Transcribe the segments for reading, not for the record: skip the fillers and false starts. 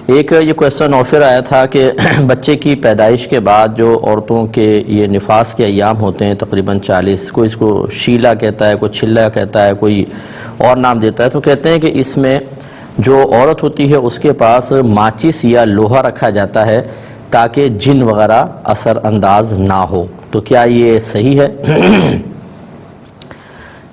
ایک یہ question offer آیا تھا کہ بچے کی پیدائش کے بعد جو عورتوں کے یہ نفاس کے ایام ہوتے ہیں تقریباً 40، کوئی اس کو شیلا کہتا ہے، کوئی چھلا کہتا ہے، کوئی اور نام دیتا ہے، تو کہتے ہیں کہ اس میں جو عورت ہوتی ہے اس کے پاس ماچس یا لوہا رکھا جاتا ہے تاکہ جن وغیرہ اثر انداز نہ ہو، تو کیا یہ صحیح ہے؟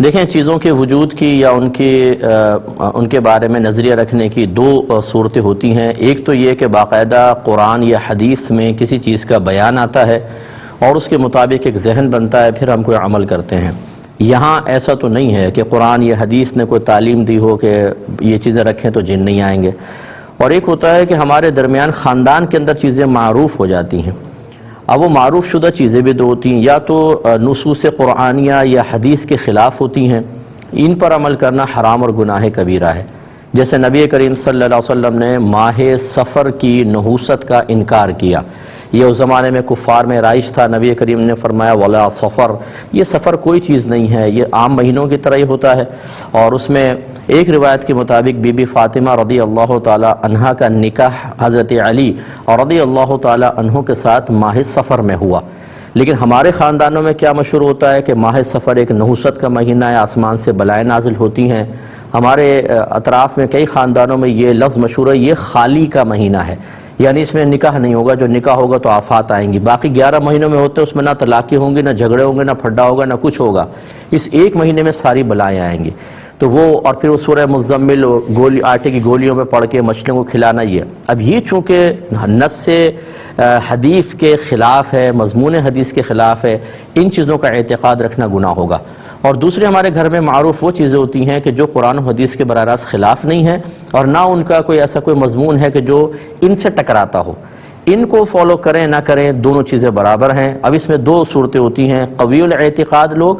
دیکھیں، چیزوں کے وجود کی یا ان کے بارے میں نظریہ رکھنے کی دو صورتیں ہوتی ہیں۔ ایک تو یہ کہ باقاعدہ قرآن یا حدیث میں کسی چیز کا بیان آتا ہے اور اس کے مطابق ایک ذہن بنتا ہے، پھر ہم کوئی عمل کرتے ہیں۔ یہاں ایسا تو نہیں ہے کہ قرآن یا حدیث نے کوئی تعلیم دی ہو کہ یہ چیزیں رکھیں تو جن نہیں آئیں گے۔ اور ایک ہوتا ہے کہ ہمارے درمیان خاندان کے اندر چیزیں معروف ہو جاتی ہیں۔ اب وہ معروف شدہ چیزیں بھی دو ہوتی ہیں، یا تو نصوص قرآنیہ یا حدیث کے خلاف ہوتی ہیں، ان پر عمل کرنا حرام اور گناہ کبیرہ ہے۔ جیسے نبی کریم صلی اللہ علیہ وسلم نے ماہ سفر کی نحوست کا انکار کیا۔ یہ اس زمانے میں کفار میں رائج تھا۔ نبی کریم نے فرمایا ولا سفر، یہ سفر کوئی چیز نہیں ہے، یہ عام مہینوں کی طرح ہی ہوتا ہے۔ اور اس میں ایک روایت کے مطابق بی بی فاطمہ رضی اللہ تعالی عنہا کا نکاح حضرت علی رضی اللہ تعالی عنہ کے ساتھ ماہ سفر میں ہوا۔ لیکن ہمارے خاندانوں میں کیا مشہور ہوتا ہے کہ ماہ سفر ایک نحوست کا مہینہ ہے، آسمان سے بلائیں نازل ہوتی ہیں۔ ہمارے اطراف میں کئی خاندانوں میں یہ لفظ مشہور ہے، یہ خالی کا مہینہ ہے، یعنی اس میں نکاح نہیں ہوگا، جو نکاح ہوگا تو آفات آئیں گی۔ باقی 11 مہینوں میں ہوتے ہیں، اس میں نہ طلاقیں ہوں گی، نہ جھگڑے ہوں گے، نہ پھڈا ہوگا، نہ کچھ ہوگا۔ اس ایک مہینے میں ساری بلائیں آئیں گی۔ تو وہ اور پھر وہ سورہ مزمل آٹے کی گولیوں میں پڑھ کے مچھلیوں کو کھلانا یہ۔ اب یہ چونکہ نص حدیث کے خلاف ہے، مضمون حدیث کے خلاف ہے، ان چیزوں کا اعتقاد رکھنا گناہ ہوگا۔ اور دوسرے ہمارے گھر میں معروف وہ چیزیں ہوتی ہیں کہ جو قرآن و حدیث کے براہ راست خلاف نہیں ہیں، اور نہ ان کا کوئی ایسا کوئی مضمون ہے کہ جو ان سے ٹکراتا ہو۔ ان کو فالو کریں نہ کریں، دونوں چیزیں برابر ہیں۔ اب اس میں دو صورتیں ہوتی ہیں، قوی الاعتقاد لوگ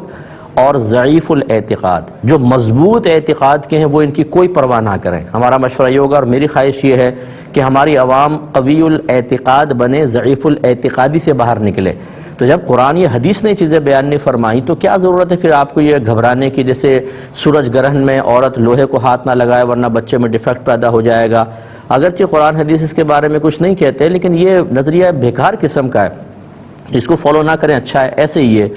اور ضعیف الاعتقاد۔ جو مضبوط اعتقاد کے ہیں وہ ان کی کوئی پرواہ نہ کریں۔ ہمارا مشورہ یہ ہوگا اور میری خواہش یہ ہے کہ ہماری عوام قوی الاعتقاد بنے، ضعیف الاعتقادی سے باہر نکلے۔ تو جب قرآن یا حدیث نے چیزیں بیان نہیں فرمائیں تو کیا ضرورت ہے پھر آپ کو یہ گھبرانے کی، جیسے سورج گرہن میں عورت لوہے کو ہاتھ نہ لگائے ورنہ بچے میں ڈیفیکٹ پیدا ہو جائے گا۔ اگرچہ قرآن حدیث اس کے بارے میں کچھ نہیں کہتے، لیکن یہ نظریہ بیکار قسم کا ہے، اس کو فالو نہ کریں، اچھا ہے۔ ایسے ہی ہے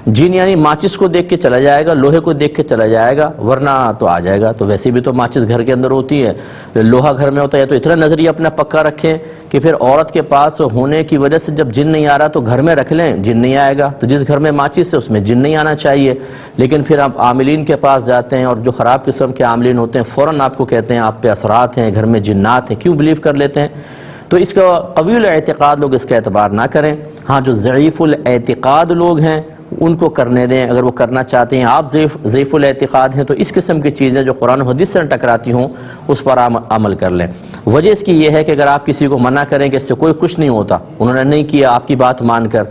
جن، یعنی ماچس کو دیکھ کے چلا جائے گا، لوہے کو دیکھ کے چلا جائے گا، ورنہ تو آ جائے گا۔ تو ویسے بھی تو ماچس گھر کے اندر ہوتی ہے، لوہا گھر میں ہوتا ہے۔ تو اتنا نظریہ اپنا پکا رکھیں کہ پھر عورت کے پاس ہونے کی وجہ سے جب جن نہیں آ رہا تو گھر میں رکھ لیں، جن نہیں آئے گا۔ تو جس گھر میں ماچس ہے اس میں جن نہیں آنا چاہیے۔ لیکن پھر آپ عاملین کے پاس جاتے ہیں، اور جو خراب قسم کے عاملین ہوتے ہیں فوراً آپ کو کہتے ہیں آپ پہ اثرات ہیں، گھر میں جنات ہیں، کیوں بلیو کر لیتے ہیں؟ تو اس کا قوی الاعتقاد لوگ اس کا اعتبار نہ کریں۔ ہاں، جو ضعیف الاعتقاد لوگ ہیں ان کو کرنے دیں، اگر وہ کرنا چاہتے ہیں۔ آپ ضعیف الاعتقاد ہیں تو اس قسم کی چیزیں جو قرآن و حدیث سے ٹکراتی ہوں اس پر عمل کر لیں۔ وجہ اس کی یہ ہے کہ اگر آپ کسی کو منع کریں کہ اس سے کوئی کچھ نہیں ہوتا، انہوں نے نہیں کیا آپ کی بات مان کر،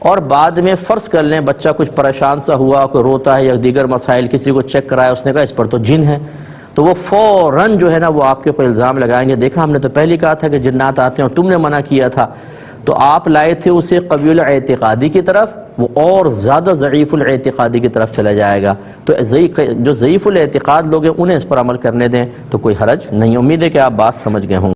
اور بعد میں فرض کر لیں بچہ کچھ پریشان سا ہوا، کوئی روتا ہے یا دیگر مسائل، کسی کو چیک کرایا، اس نے کہا اس پر تو جن ہے، تو وہ فوراً جو ہے نا وہ آپ کے اوپر الزام لگائیں گے، دیکھا ہم نے تو پہلے کہا تھا کہ جنات آتے ہیں اور تم نے منع کیا تھا۔ تو آپ لائے تھے اسے قوی الاعتقادی کی طرف، وہ اور زیادہ ضعیف الاعتقادی کی طرف چلا جائے گا۔ تو جو ضعیف الاعتقاد لوگ ہیں انہیں اس پر عمل کرنے دیں تو کوئی حرج نہیں۔ امید ہے کہ آپ بات سمجھ گئے ہوں گے۔